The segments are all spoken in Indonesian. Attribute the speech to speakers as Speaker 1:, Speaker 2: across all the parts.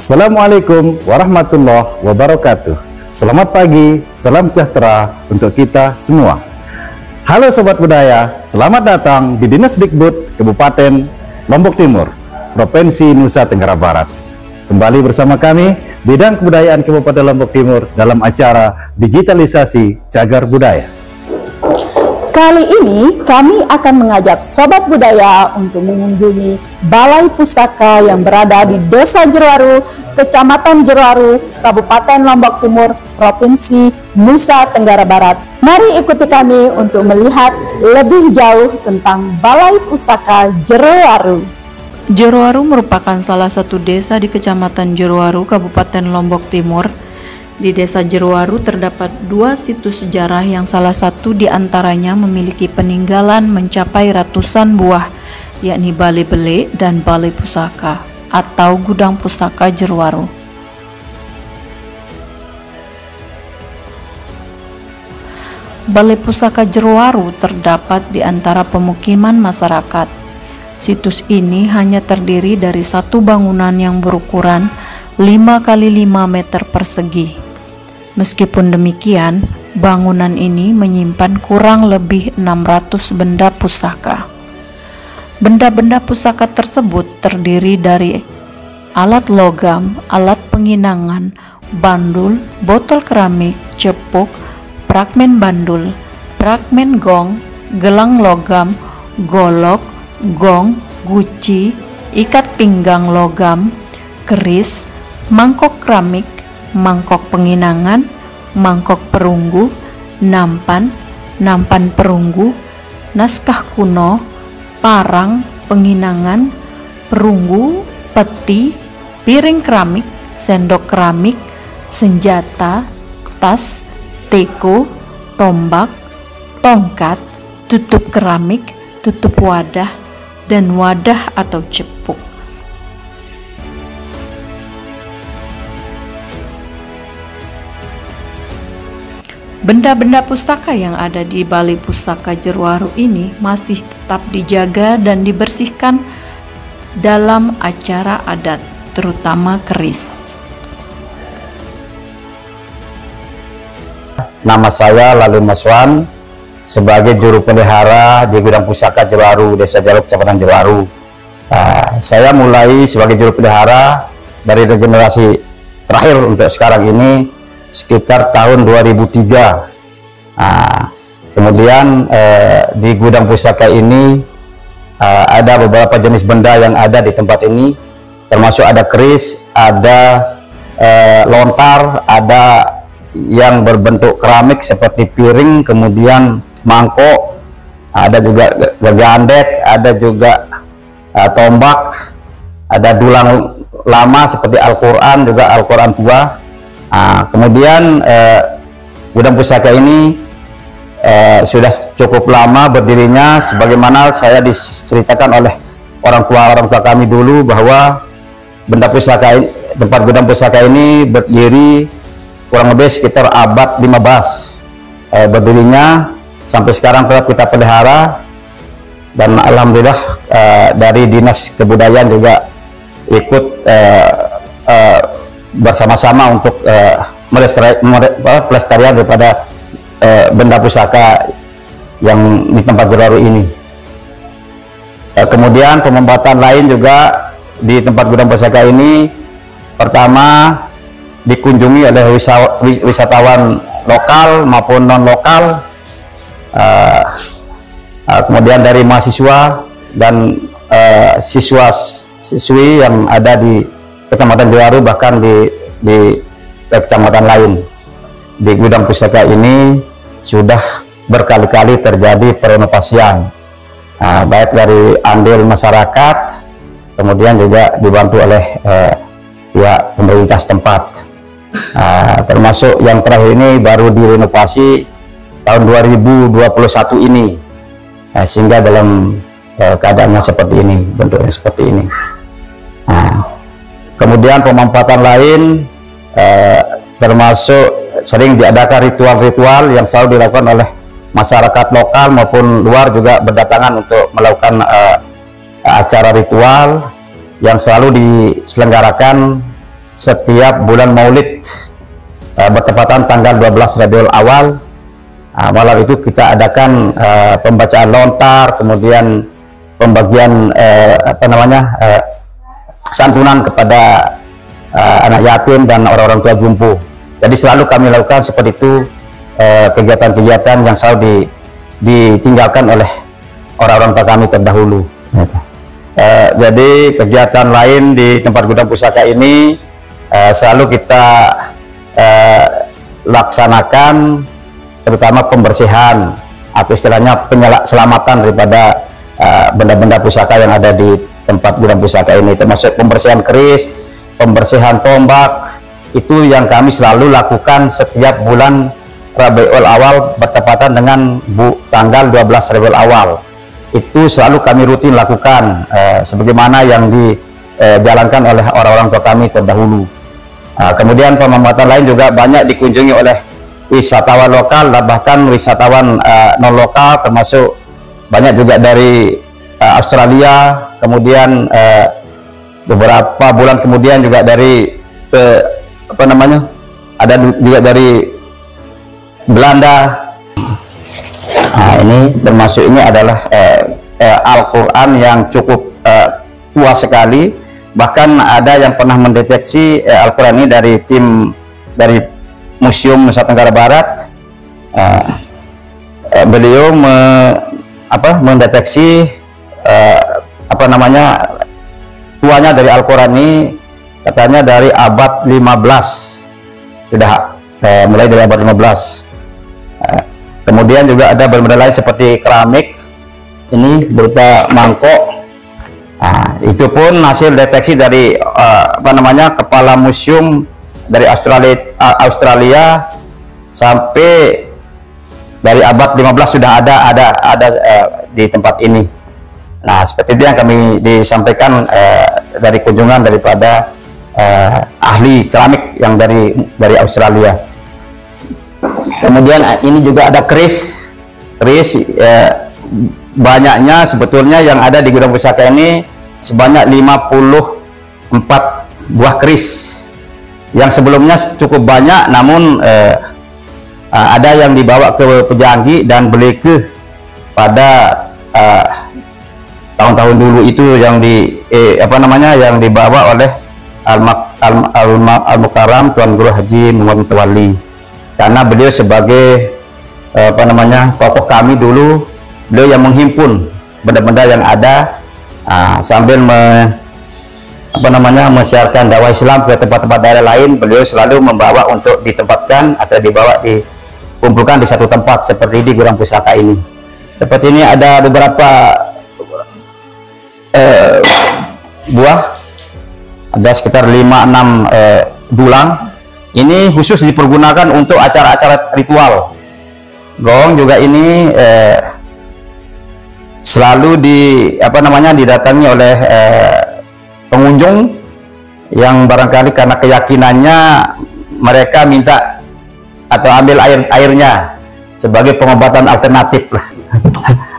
Speaker 1: Assalamualaikum warahmatullahi wabarakatuh. Selamat pagi, salam sejahtera untuk kita semua. Halo Sobat Budaya, selamat datang di Dinas Dikbud Kabupaten Lombok Timur, Provinsi Nusa Tenggara Barat. Kembali bersama kami, Bidang Kebudayaan Kabupaten Lombok Timur dalam acara digitalisasi cagar budaya.
Speaker 2: Kali ini kami akan mengajak Sobat Budaya untuk mengunjungi Balai Pustaka yang berada di Desa Jeruwaru, Kecamatan Jeruwaru, Kabupaten Lombok Timur, Provinsi Nusa Tenggara Barat. Mari ikuti kami untuk melihat lebih jauh tentang Balai Pustaka Jeruwaru.
Speaker 3: Jeruwaru merupakan salah satu desa di Kecamatan Jeruwaru, Kabupaten Lombok Timur. Di Desa Jeruwaru terdapat dua situs sejarah yang salah satu di antaranya memiliki peninggalan mencapai ratusan buah, yakni Balai Bele dan Balai Pusaka atau Gudang Pusaka Jeruwaru. Balai Pusaka Jeruwaru terdapat di antara pemukiman masyarakat. Situs ini hanya terdiri dari satu bangunan yang berukuran 5 x 5 meter persegi. Meskipun demikian, bangunan ini menyimpan kurang lebih 600 benda pusaka. Benda-benda pusaka tersebut terdiri dari alat logam, alat penginangan, bandul, botol keramik, cepuk, fragmen bandul, fragmen gong, gelang logam, golok, gong, guci, ikat pinggang logam, keris, mangkok keramik, mangkok penginangan, mangkok perunggu, nampan, nampan perunggu, naskah kuno, parang, penginangan, perunggu, peti, piring keramik, sendok keramik, senjata, tas, teko, tombak, tongkat, tutup keramik, tutup wadah, dan wadah atau cepuk. Benda-benda pustaka yang ada di Balai Pustaka Jeruwaru ini masih tetap dijaga dan dibersihkan dalam acara adat, terutama keris.
Speaker 4: Nama saya Lalu Maswan, sebagai juru pelihara di Gudang Pusaka Jeruwaru, Desa Jeruwaru, Kecamatan Jeruwaru. Saya mulai sebagai juru pelihara dari generasi terakhir untuk sekarang ini sekitar tahun 2003. Kemudian di Gudang Pusaka ini ada beberapa jenis benda yang ada di tempat ini, termasuk ada keris, ada lontar, ada yang berbentuk keramik seperti piring, kemudian mangkok, ada juga gegandek, ada juga tombak, ada dulang lama seperti Al-Quran, juga Al-Quran tua. Kemudian Gudang Pusaka ini sudah cukup lama berdirinya, sebagaimana saya diceritakan oleh orang tua kami dulu bahwa benda pusaka ini, tempat Gudang Pusaka ini berdiri kurang lebih sekitar abad 15 berdirinya, sampai sekarang tetap kita pelihara, dan alhamdulillah dari Dinas Kebudayaan juga ikut bersama-sama untuk pelestarian daripada benda pusaka yang di tempat Jeruwaru ini. Kemudian pemanfaatan lain juga di tempat Gudang Pusaka ini, pertama dikunjungi oleh wisatawan lokal maupun non lokal, kemudian dari mahasiswa dan siswa-siswi yang ada di Kecamatan Jeruwaru, bahkan di kecamatan lain. Di Gudang Pusaka ini sudah berkali-kali terjadi perenovasian, baik dari andil masyarakat, kemudian juga dibantu oleh pihak pemerintah setempat. Termasuk yang terakhir ini baru direnovasi tahun 2021 ini, sehingga dalam keadaannya seperti ini, bentuknya seperti ini. Kemudian pemanfaatan lain termasuk sering diadakan ritual-ritual yang selalu dilakukan oleh masyarakat lokal maupun luar, juga berdatangan untuk melakukan acara ritual yang selalu diselenggarakan setiap bulan Maulid bertepatan tanggal 12 Rabiul Awal. Malam itu kita adakan pembacaan lontar, kemudian pembagian santunan kepada anak yatim dan orang-orang tua jumbo. Jadi selalu kami lakukan seperti itu, kegiatan-kegiatan yang selalu ditinggalkan oleh orang-orang tua kami terdahulu. Jadi kegiatan lain di tempat gudang pusaka ini selalu kita laksanakan, terutama pembersihan atau istilahnya penyelamatan daripada benda-benda pusaka yang ada di tempat gudang pusaka ini, termasuk pembersihan keris, pembersihan tombak. Itu yang kami selalu lakukan setiap bulan Rabiul Awal bertepatan dengan tanggal 12 Rabiul Awal. Itu selalu kami rutin lakukan, sebagaimana yang dijalankan oleh orang-orang tua kami terdahulu. Kemudian pemambatan lain juga banyak dikunjungi oleh wisatawan lokal dan bahkan wisatawan non lokal, termasuk banyak juga dari Australia, kemudian beberapa bulan kemudian juga dari ada juga dari Belanda. Nah, ini termasuk ini adalah Al-Quran yang cukup tua sekali, bahkan ada yang pernah mendeteksi Al-Quran ini dari tim dari Museum Nusa Tenggara Barat. Beliau mendeteksi tuanya dari Al-Quran ini, katanya dari abad 15, sudah mulai dari abad 15. Kemudian juga ada benda lain seperti keramik, ini berupa mangkok. Itu pun hasil deteksi dari kepala museum dari Australia sampai dari abad 15 sudah ada di tempat ini. Nah, seperti itu yang kami disampaikan dari kunjungan daripada ahli keramik yang dari Australia. Kemudian ini juga ada keris banyaknya sebetulnya yang ada di gudang pusaka ini sebanyak 54 buah keris, yang sebelumnya cukup banyak, namun ada yang dibawa ke Pejanggi dan Beleke pada tahun-tahun dulu itu, yang yang dibawa oleh Al-Mukarram Tuan Guru Haji Muhammad Mutawalli, karena beliau sebagai tokoh kami dulu, beliau yang menghimpun benda-benda yang ada sambil menyiarkan dakwah Islam ke tempat-tempat daerah lain. Beliau selalu membawa untuk ditempatkan atau dikumpulkan di satu tempat seperti di gudang pusaka ini. Seperti ini ada beberapa buah, ada sekitar 5-6 dulang. Ini khusus dipergunakan untuk acara-acara ritual. Gong juga ini selalu didatangi oleh pengunjung yang barangkali karena keyakinannya mereka minta atau ambil airnya sebagai pengobatan alternatif lah.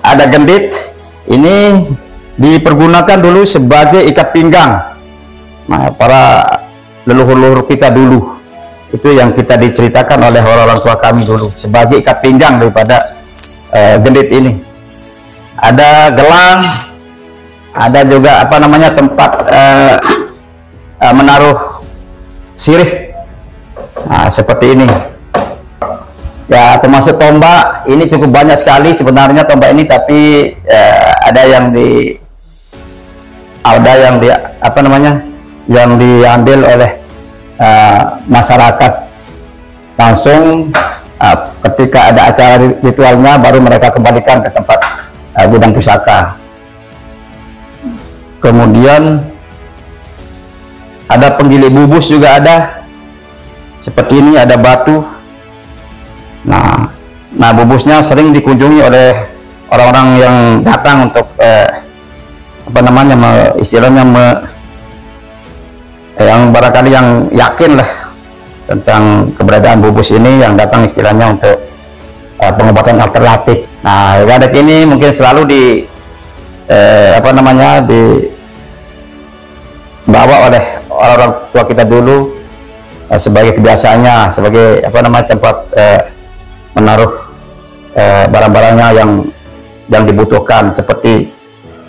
Speaker 4: Ada gendit, ini dipergunakan dulu sebagai ikat pinggang. Nah, para leluhur-leluhur kita dulu, itu yang kita diceritakan oleh orang-orang tua kami dulu sebagai ikat pinggang daripada gendit ini. Ada gelang, ada juga tempat menaruh sirih. Nah, seperti ini ya, termasuk tombak. Ini cukup banyak sekali sebenarnya tombak ini, tapi ada yang diambil oleh masyarakat langsung ketika ada acara ritualnya, baru mereka kembalikan ke tempat gudang pusaka. Kemudian ada penggiling bubus juga ada, seperti ini, ada batu. Nah, bubusnya sering dikunjungi oleh orang-orang yang datang untuk yang barangkali yang yakin lah tentang keberadaan bubus ini, yang datang istilahnya untuk pengobatan alternatif. Nah, gadek ini mungkin selalu dibawa oleh orang tua kita dulu sebagai kebiasaannya, sebagai apa namanya tempat menaruh barang-barangnya yang dibutuhkan, seperti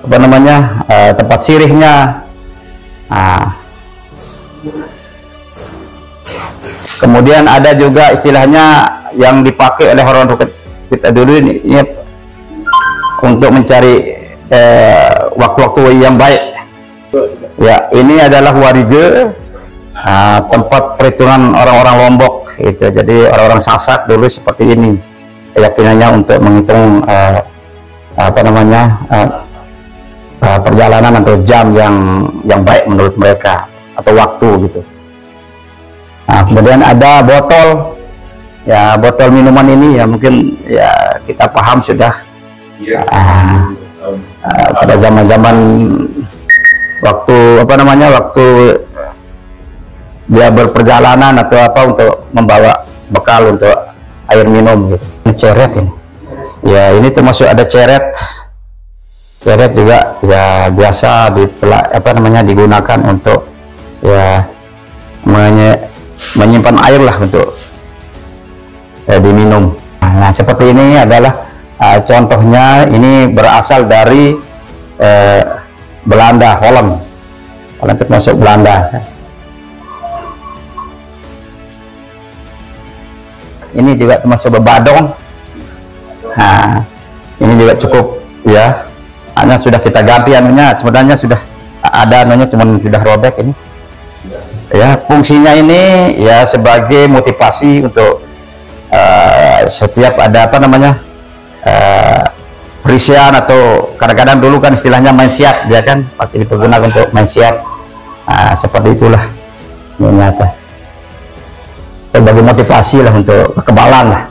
Speaker 4: apa namanya tempat sirihnya. Kemudian ada juga istilahnya yang dipakai oleh orang tua kita dulu ini untuk mencari waktu-waktu yang baik. Ya, ini adalah warige, tempat perhitungan orang-orang Lombok itu. Jadi orang-orang Sasak dulu seperti ini keyakinannya untuk menghitung apa namanya perjalanan atau jam yang baik menurut mereka, atau waktu gitu. Nah, kemudian ada botol, ya botol minuman ini ya mungkin ya kita paham sudah. Pada zaman-zaman waktu apa namanya waktu dia berperjalanan atau apa untuk membawa bekal untuk air minum gitu. Ini ceret ini. Ya ini termasuk ada ceret. Ceret juga ya biasa digunakan untuk ya menyimpan air lah untuk diminum. Nah seperti ini adalah contohnya, ini berasal dari Belanda, Holland termasuk Belanda. Ini juga termasuk bebadong. Nah, ini juga cukup ya, hanya sudah kita ganti anunya, sebenarnya sudah ada anunya, cuman sudah robek ini. Ya, fungsinya ini ya sebagai motivasi untuk setiap ada apa namanya perisian, atau kadang-kadang dulu kan istilahnya main siap, dia kan pakai dipergunakan untuk main siap. Seperti itulah ini nyata sebagai motivasi lah untuk kekebalan lah.